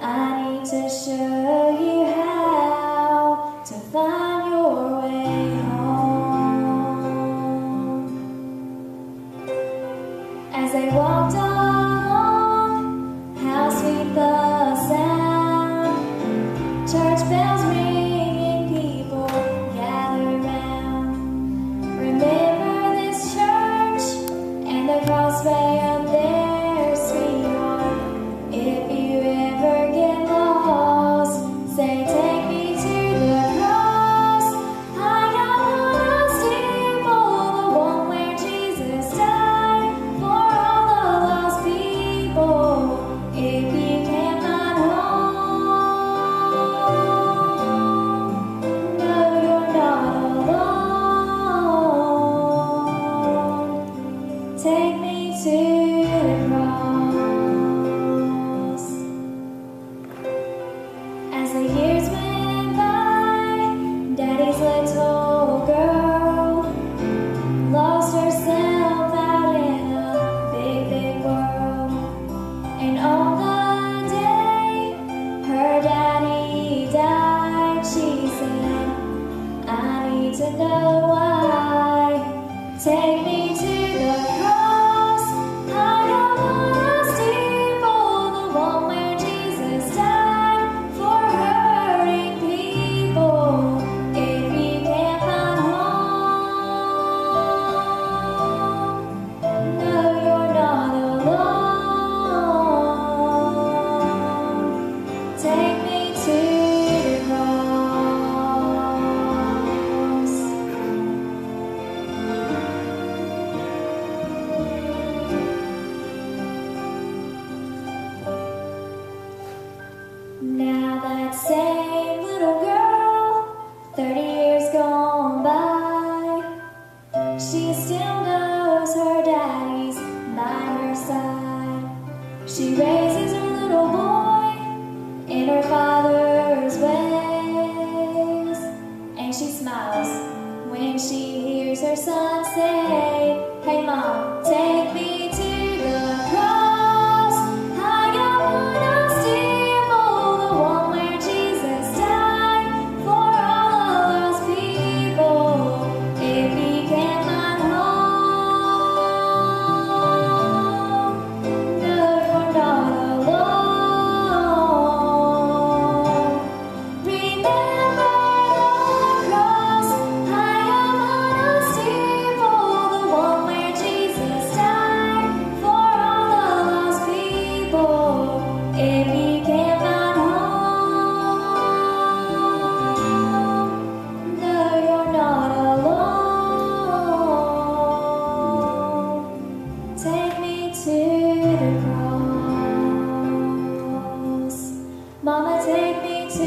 I need to show you how to find your way home. As I walked along, how sweet the sound. Church bells ringing, people gather round. Remember this church and the cross way up there, sweetheart. If you ever get lost, say take me to the cross. I got one steeple, the one where Jesus died for all the lost people. If you can't find home, no, you're not alone. Take me to the cross. As the years went by, Daddy's little girl lost herself out in a big, big world. And on the day her daddy died, she said, I need to know why. Take me to the cross. I got one steeple, the one where Jesus died for hurting people. If you can't find home, no, you're not alone. Take me to the cross. Now that same little girl, 30 years gone by, she still knows her daddy's by her side. She raises her little boy in her father's ways, and she smiles when she hears her son say, hey mom, take me to the cross. I got one steeple, the one where Jesus died for all the lost people. If you can't find home, no, you're not alone. Remember the cross. I got one steeple, the one where Jesus died for all the lost people. If you can't find home, no, you're not alone. Take me to the cross. Mama, take me to